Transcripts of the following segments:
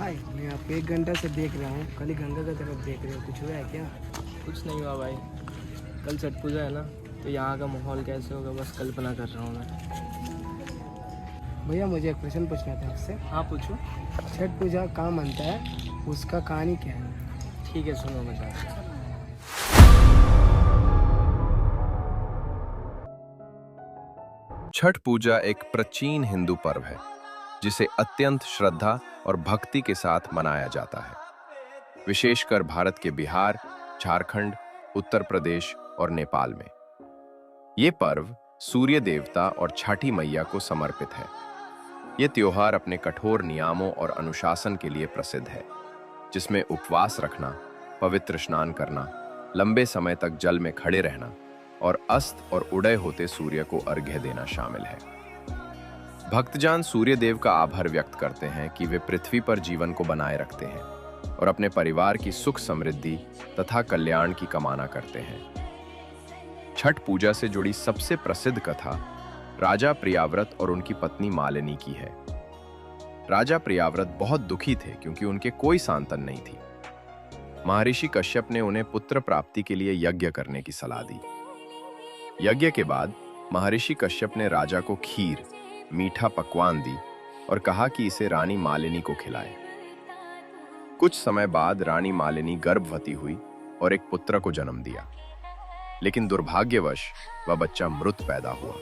भाई मैं आपको 1 घंटा से देख रहा हूँ, खाली गंगा की तरफ देख रहे हो, कुछ हुआ है क्या? कुछ नहीं हुआ भाई। कल छठ पूजा है ना, तो यहाँ का माहौल कैसे होगा बस कल्पना कर रहा हूँ मैं। भैया मुझे एक प्रश्न पूछना था आपसे। हाँ पूछो। छठ पूजा कहाँ मनता है, उसका कहानी क्या है? ठीक है सुनो बताते हैं। छठ पूजा एक प्राचीन हिंदू पर्व है जिसे अत्यंत श्रद्धा और भक्ति के साथ मनाया जाता है, विशेषकर भारत के बिहार, झारखंड, उत्तर प्रदेश और नेपाल में। ये पर्व सूर्य देवता और छठी मैया को समर्पित है। ये त्योहार अपने कठोर नियमों और अनुशासन के लिए प्रसिद्ध है, जिसमें उपवास रखना, पवित्र स्नान करना, लंबे समय तक जल में खड़े रहना और अस्त और उदय होते सूर्य को अर्घ्य देना शामिल है। भक्तजन सूर्य देव का आभार व्यक्त करते हैं कि वे पृथ्वी पर जीवन को बनाए रखते हैं और अपने परिवार की सुख समृद्धि तथा कल्याण की कामना करते हैं। छठ पूजा से जुड़ी सबसे प्रसिद्ध कथा राजा प्रियाव्रत और उनकी पत्नी मालिनी की है। राजा प्रियाव्रत बहुत दुखी थे क्योंकि उनके कोई संतान नहीं थी। महर्षि कश्यप ने उन्हें पुत्र प्राप्ति के लिए यज्ञ करने की सलाह दी। यज्ञ के बाद महर्षि कश्यप ने राजा को खीर, मीठा पकवान दी और कहा कि इसे रानी मालिनी को खिलाए। कुछ समय बाद रानी मालिनी गर्भवती हुई और एक पुत्र को जन्म दिया, लेकिन दुर्भाग्यवश वह बच्चा मृत पैदा हुआ।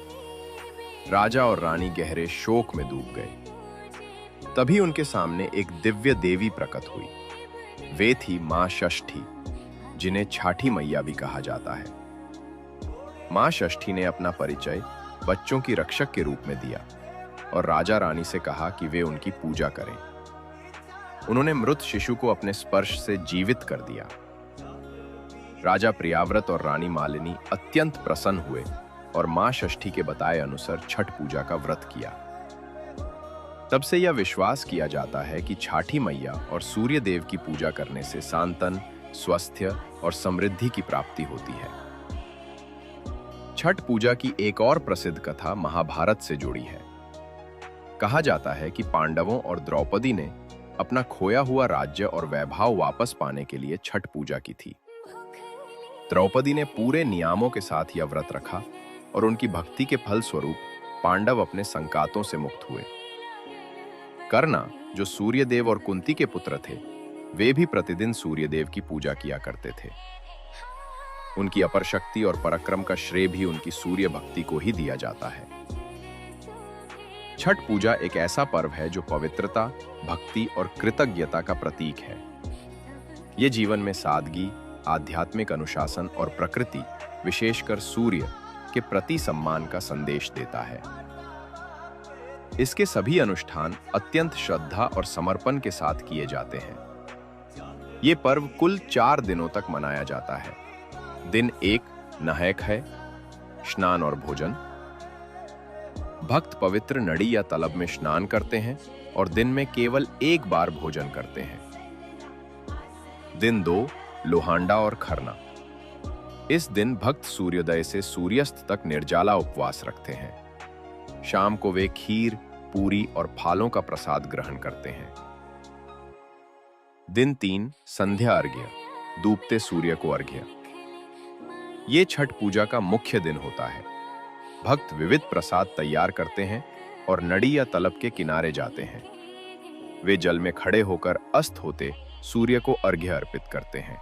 राजा और रानी गहरे शोक में डूब गए। तभी उनके सामने एक दिव्य देवी प्रकट हुई। वे थी मां षष्ठी, जिन्हें छठी मैया भी कहा जाता है। मां षष्ठी ने अपना परिचय बच्चों की रक्षक के रूप में दिया और राजा रानी से कहा कि वे उनकी पूजा करें। उन्होंने मृत शिशु को अपने स्पर्श से जीवित कर दिया। राजा प्रियाव्रत और रानी मालिनी अत्यंत प्रसन्न हुए और मां षष्ठी के बताए अनुसार छठ पूजा का व्रत किया। तब से यह विश्वास किया जाता है कि छठी मैया और सूर्य देव की पूजा करने से संतान, स्वास्थ्य और समृद्धि की प्राप्ति होती है। छठ पूजा की एक और प्रसिद्ध कथा महाभारत से जुड़ी है। कहा जाता है कि पांडवों और द्रौपदी ने अपना खोया हुआ राज्य और वैभव वापस पाने के लिए छठ पूजा की थी। द्रौपदी ने पूरे नियमों के साथ यह व्रत रखा और उनकी भक्ति के फलस्वरूप पांडव अपने संकातों से मुक्त हुए। कर्ण, जो सूर्यदेव और कुंती के पुत्र थे, वे भी प्रतिदिन सूर्यदेव की पूजा किया करते थे। उनकी अपर शक्ति और पराक्रम का श्रेय भी उनकी सूर्य भक्ति को ही दिया जाता है। छठ पूजा एक ऐसा पर्व है जो पवित्रता, भक्ति और कृतज्ञता का प्रतीक है। ये जीवन में सादगी, आध्यात्मिक अनुशासन और प्रकृति, विशेषकर सूर्य के प्रति सम्मान का संदेश देता है। इसके सभी अनुष्ठान अत्यंत श्रद्धा और समर्पण के साथ किए जाते हैं। ये पर्व कुल 4 दिनों तक मनाया जाता है। दिन 1 नहाय खाय, स्नान और भोजन। भक्त पवित्र नदी या तलब में स्नान करते हैं और दिन में केवल एक बार भोजन करते हैं। दिन 2 लोहांडा और खरना। इस दिन भक्त सूर्योदय से सूर्यास्त तक निर्जला उपवास रखते हैं। शाम को वे खीर, पूरी और फलों का प्रसाद ग्रहण करते हैं। दिन 3 संध्या अर्घ्य, डूबते सूर्य को अर्घ्य। ये छठ पूजा का मुख्य दिन होता है। भक्त विविध प्रसाद तैयार करते हैं और नदी या तलब के किनारे जाते हैं। वे जल में खड़े होकर अस्त होते सूर्य को अर्घ्य अर्पित करते हैं।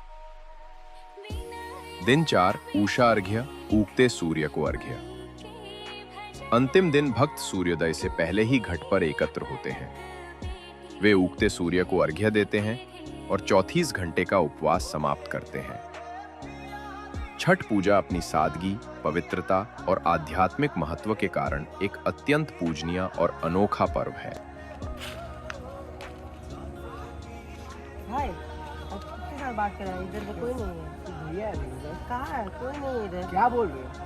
दिन 4 उषा अर्घ्य, उगते सूर्य को अर्घ्य। अंतिम दिन भक्त सूर्योदय से पहले ही घाट पर एकत्र होते हैं। वे उगते सूर्य को अर्घ्य देते हैं और 34 घंटे का उपवास समाप्त करते हैं। छठ पूजा अपनी सादगी, पवित्रता और आध्यात्मिक महत्व के कारण एक अत्यंत पूजनीय और अनोखा पर्व है। भाई अब किसके साथ बात कर रहा है? इधर तो कोई नहीं है। भैया है इधर। कहाँ है? कोई नहीं है इधर। क्या बोल रहे हो?